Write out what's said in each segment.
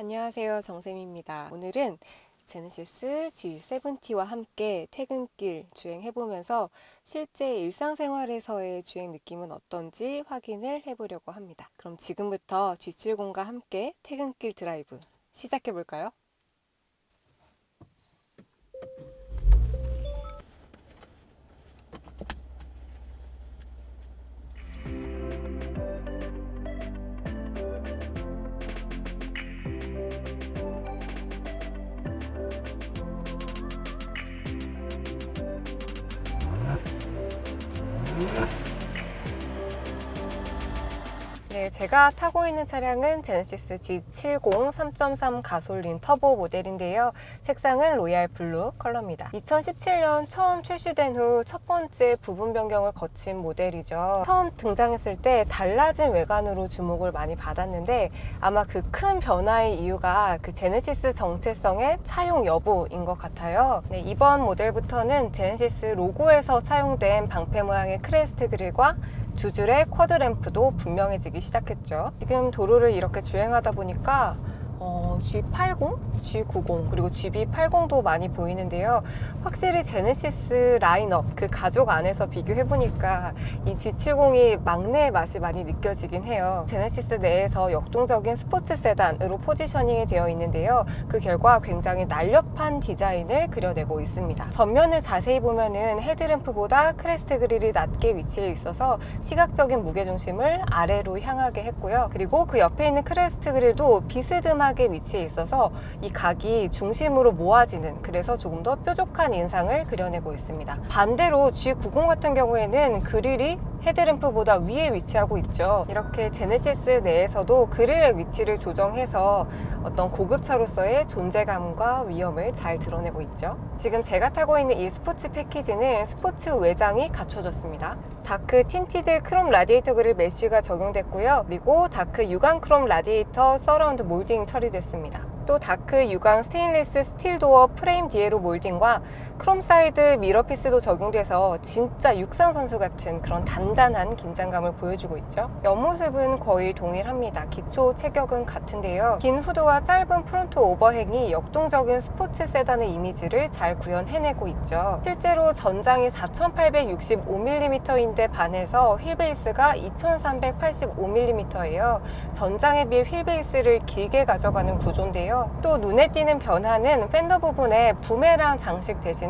안녕하세요, 정쌤입니다. 오늘은 제네시스 G70와 함께 퇴근길 주행해보면서 실제 일상생활에서의 주행 느낌은 어떤지 확인을 해보려고 합니다. 그럼 지금부터 G70과 함께 퇴근길 드라이브 시작해볼까요? 네, 제가 타고 있는 차량은 제네시스 G70 3.3 가솔린 터보 모델인데요. 색상은 로얄 블루 컬러입니다. 2017년 처음 출시된 후 첫 번째 부분 변경을 거친 모델이죠. 처음 등장했을 때 달라진 외관으로 주목을 많이 받았는데 아마 그 큰 변화의 이유가 그 제네시스 정체성의 차용 여부인 것 같아요. 네, 이번 모델부터는 제네시스 로고에서 차용된 방패 모양의 크레스트 그릴과 두 줄의 쿼드램프도 분명해지기 시작했죠. 지금 도로를 이렇게 주행하다 보니까 G80, G90 그리고 GB80도 많이 보이는데요. 확실히 제네시스 라인업 그 가족 안에서 비교해보니까 이 G70이 막내의 맛이 많이 느껴지긴 해요. 제네시스 내에서 역동적인 스포츠 세단으로 포지셔닝이 되어 있는데요. 그 결과 굉장히 날렵한 디자인을 그려내고 있습니다. 전면을 자세히 보면은 헤드램프보다 크레스트 그릴이 낮게 위치해 있어서 시각적인 무게중심을 아래로 향하게 했고요. 그리고 그 옆에 있는 크레스트 그릴도 비스듬하게 위치해 있어서 이 각이 중심으로 모아지는, 그래서 조금 더 뾰족한 인상을 그려내고 있습니다. 반대로 G90 같은 경우에는 그릴이 헤드램프보다 위에 위치하고 있죠. 이렇게 제네시스 내에서도 그릴의 위치를 조정해서 어떤 고급차로서의 존재감과 위엄을 잘 드러내고 있죠. 지금 제가 타고 있는 이 스포츠 패키지는 스포츠 외장이 갖춰졌습니다. 다크 틴티드 크롬 라디에이터 그릴 메쉬가 적용됐고요. 그리고 다크 유광 크롬 라디에이터 서라운드 몰딩 처리됐습니다. 또 다크 유광 스테인리스 스틸 도어 프레임 디에로 몰딩과 크롬 사이드 미러피스도 적용돼서 진짜 육상 선수 같은 그런 단단한 긴장감을 보여주고 있죠. 옆모습은 거의 동일합니다. 기초 체격은 같은데요. 긴 후드와 짧은 프론트 오버행이 역동적인 스포츠 세단의 이미지를 잘 구현해내고 있죠. 실제로 전장이 4865mm인데 반해서 휠베이스가 2385mm예요. 전장에 비해 휠베이스를 길게 가져가는 구조인데요. 또 눈에 띄는 변화는 팬더 부분에 부메랑 장식 대신에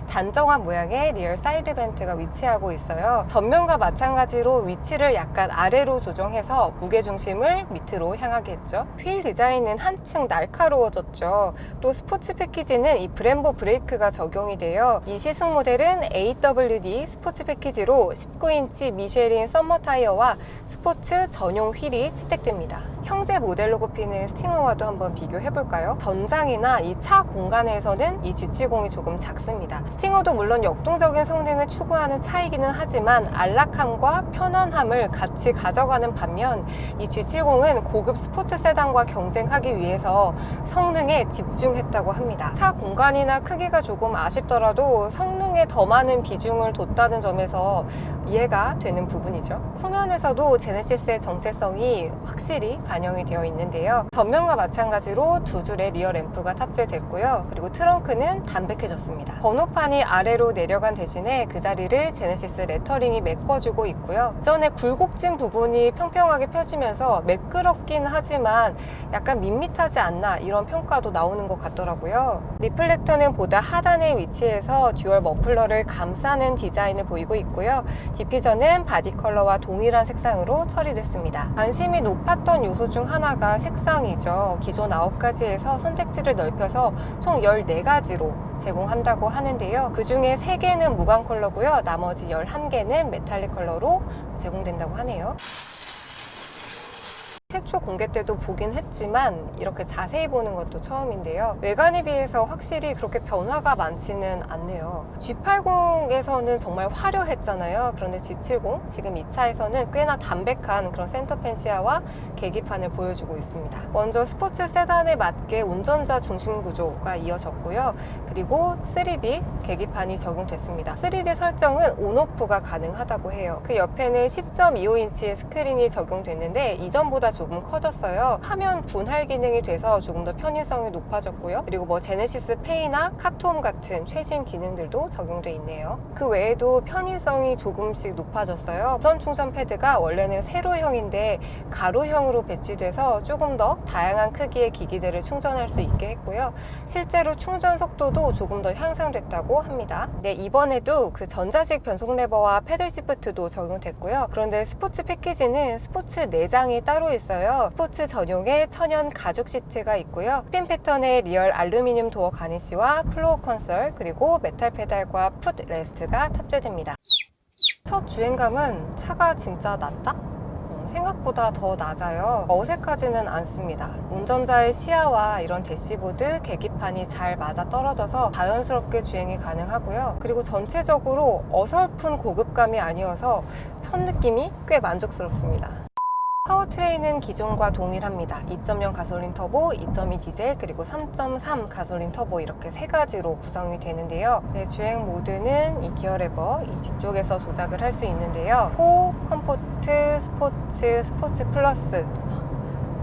단정한 모양의 리얼 사이드 벤트가 위치하고 있어요. 전면과 마찬가지로 위치를 약간 아래로 조정해서 무게중심을 밑으로 향하게 했죠. 휠 디자인은 한층 날카로워졌죠. 또 스포츠 패키지는 이 브렘보 브레이크가 적용이 돼요. 이 시승 모델은 AWD 스포츠 패키지로 19인치 미쉐린 썸머 타이어와 스포츠 전용 휠이 채택됩니다. 형제 모델로 꼽히는 스팅어와도 한번 비교해볼까요? 전장이나 이 차 공간에서는 이 G70이 조금 작습니다. 스팅어도 물론 역동적인 성능을 추구하는 차이기는 하지만 안락함과 편안함을 같이 가져가는 반면 이 G70은 고급 스포츠 세단과 경쟁하기 위해서 성능에 집중했다고 합니다. 차 공간이나 크기가 조금 아쉽더라도 성능에 더 많은 비중을 뒀다는 점에서 이해가 되는 부분이죠. 후면에서도 제네시스의 정체성이 확실히 반영이 되어 있는데요. 전면과 마찬가지로 두 줄의 리어 램프가 탑재됐고요. 그리고 트렁크는 담백해졌습니다. 번호판이 아래로 내려간 대신에 그 자리를 제네시스 레터링이 메꿔주고 있고요. 이전에 굴곡진 부분이 평평하게 펴지면서 매끄럽긴 하지만 약간 밋밋하지 않나, 이런 평가도 나오는 것 같더라고요. 리플렉터는 보다 하단에 위치해서 듀얼 머플러를 감싸는 디자인을 보이고 있고요. 디퓨저는 바디 컬러와 동일한 색상으로 처리됐습니다. 관심이 높았던 요소 중 하나가 색상이죠. 기존 9가지에서 선택지를 넓혀서 총 14가지로 제공한다고 하는데요. 그 중에 3개는 무광 컬러고요. 나머지 11개는 메탈릭 컬러로 제공된다고 하네요. 최초 공개 때도 보긴 했지만 이렇게 자세히 보는 것도 처음인데요. 외관에 비해서 확실히 그렇게 변화가 많지는 않네요. G80에서는 정말 화려했잖아요. 그런데 G70, 지금 이 차에서는 꽤나 담백한 그런 센터 펜시아와 계기판을 보여주고 있습니다. 먼저 스포츠 세단에 맞게 운전자 중심 구조가 이어졌고요. 그리고 3D 계기판이 적용됐습니다. 3D 설정은 온오프가 가능하다고 해요. 그 옆에는 10.25인치의 스크린이 적용됐는데 이전보다 조금 커졌어요. 화면 분할 기능이 돼서 조금 더 편의성이 높아졌고요. 그리고 뭐 제네시스 페이나 카톰 같은 최신 기능들도 적용돼 있네요. 그 외에도 편의성이 조금씩 높아졌어요. 무선 충전 패드가 원래는 세로형인데 가로형으로 배치돼서 조금 더 다양한 크기의 기기들을 충전할 수 있게 했고요. 실제로 충전 속도도 조금 더 향상됐다고 합니다. 네, 이번에도 그 전자식 변속 레버와 패들 시프트도 적용됐고요. 그런데 스포츠 패키지는 스포츠 내장이 따로 있어요. 스포츠 전용의 천연 가죽 시트가 있고요. 스핀 패턴의 리얼 알루미늄 도어 가니쉬와 플로어 컨솔, 그리고 메탈 페달과 풋 레스트가 탑재됩니다. 첫 주행감은 차가 진짜 낫다? 생각보다 더 낮아요. 어색하지는 않습니다. 운전자의 시야와 이런 대시보드, 계기판이 잘 맞아 떨어져서 자연스럽게 주행이 가능하고요. 그리고 전체적으로 어설픈 고급감이 아니어서 첫 느낌이 꽤 만족스럽습니다. 파워트레인은 기존과 동일합니다. 2.0 가솔린 터보, 2.2 디젤, 그리고 3.3 가솔린 터보 이렇게 세 가지로 구성이 되는데요. 네, 주행 모드는 이 기어 레버 이 뒤쪽에서 조작을 할 수 있는데요. 코, 컴포트, 스포츠, 스포츠 플러스,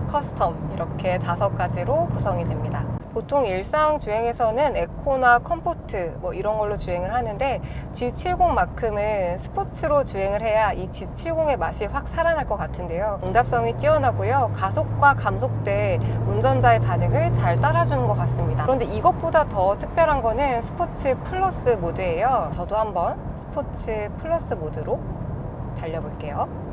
커스텀 이렇게 5가지로 구성이 됩니다. 보통 일상 주행에서는 에코나 컴포트 뭐 이런 걸로 주행을 하는데 G70만큼은 스포츠로 주행을 해야 이 G70의 맛이 확 살아날 것 같은데요. 응답성이 뛰어나고요. 가속과 감속 때 운전자의 반응을 잘 따라주는 것 같습니다. 그런데 이것보다 더 특별한 거는 스포츠 플러스 모드예요. 저도 한번 스포츠 플러스 모드로 달려볼게요.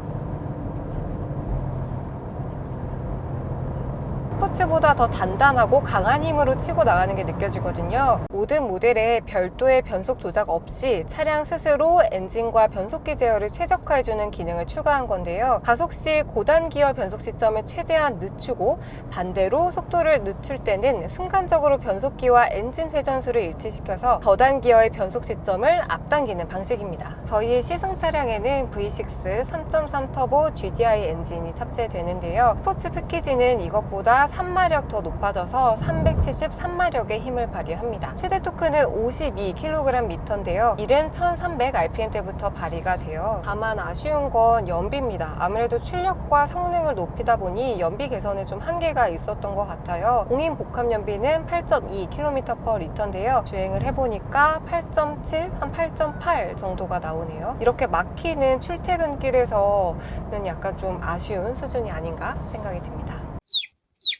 스포츠보다 더 단단하고 강한 힘으로 치고 나가는 게 느껴지거든요. 모든 모델에 별도의 변속 조작 없이 차량 스스로 엔진과 변속기 제어를 최적화해주는 기능을 추가한 건데요. 가속 시 고단 기어 변속 시점을 최대한 늦추고 반대로 속도를 늦출 때는 순간적으로 변속기와 엔진 회전수를 일치시켜서 저단 기어의 변속 시점을 앞당기는 방식입니다. 저희의 시승 차량에는 V6 3.3 터보 GDI 엔진이 탑재되는데요. 스포츠 패키지는 이것보다 3마력 더 높아져서 373마력의 힘을 발휘합니다. 최대 토크는 52kgm인데요. 이른 1300rpm대부터 발휘가 돼요. 다만 아쉬운 건 연비입니다. 아무래도 출력과 성능을 높이다 보니 연비 개선에 좀 한계가 있었던 것 같아요. 공인 복합 연비는 8.2km/L인데요. 주행을 해보니까 8.7, 한 8.8 정도가 나오네요. 이렇게 막히는 출퇴근길에서는 약간 좀 아쉬운 수준이 아닌가 생각이 듭니다.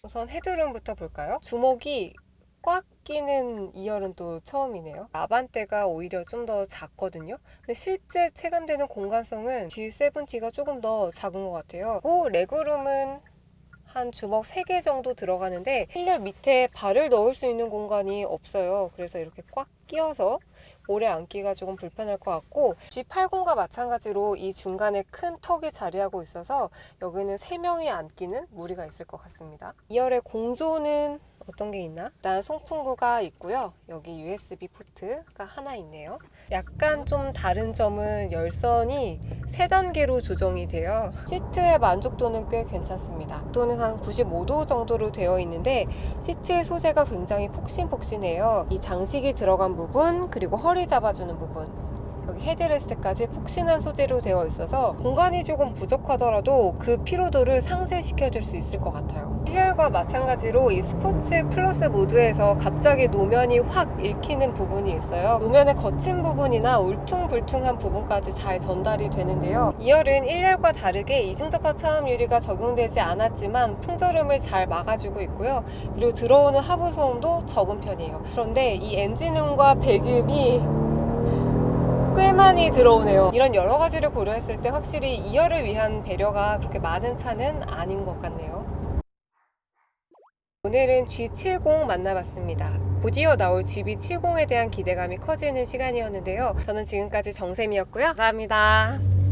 우선 헤드룸부터 볼까요? 주먹이 꽉 끼는 2열은 또 처음이네요. 아반떼가 오히려 좀 더 작거든요. 근데 실제 체감되는 공간성은 G70가 조금 더 작은 것 같아요. 그리고 레그룸은 한 주먹 3개 정도 들어가는데 1열 밑에 발을 넣을 수 있는 공간이 없어요. 그래서 이렇게 꽉 끼어서 오래 앉기가 조금 불편할 것 같고 G80과 마찬가지로 이 중간에 큰 턱이 자리하고 있어서 여기는 3명이 앉기는 무리가 있을 것 같습니다. 2열의 공조는 어떤 게 있나? 일단 송풍구가 있고요. 여기 USB 포트가 하나 있네요. 약간 좀 다른 점은 열선이 3단계로 조정이 돼요. 시트의 만족도는 꽤 괜찮습니다. 또는 한 95도 정도로 되어 있는데 시트의 소재가 굉장히 폭신폭신해요. 이 장식이 들어간 부분 그리고 허리 잡아주는 부분 여기 헤드레스트까지 폭신한 소재로 되어 있어서 공간이 조금 부족하더라도 그 피로도를 상쇄시켜줄 수 있을 것 같아요. 1열과 마찬가지로 이 스포츠 플러스 모드에서 갑자기 노면이 확 읽히는 부분이 있어요. 노면의 거친 부분이나 울퉁불퉁한 부분까지 잘 전달이 되는데요. 2열은 1열과 다르게 이중접합 차음 유리가 적용되지 않았지만 풍절음을 잘 막아주고 있고요. 그리고 들어오는 하부 소음도 적은 편이에요. 그런데 이 엔진음과 배기음이 꽤 많이 들어오네요. 이런 여러 가지를 고려했을 때 확실히 2열을 위한 배려가 그렇게 많은 차는 아닌 것 같네요. 오늘은 G70 만나봤습니다. 곧이어 나올 GV70에 대한 기대감이 커지는 시간이었는데요. 저는 지금까지 정샘이었고요. 감사합니다.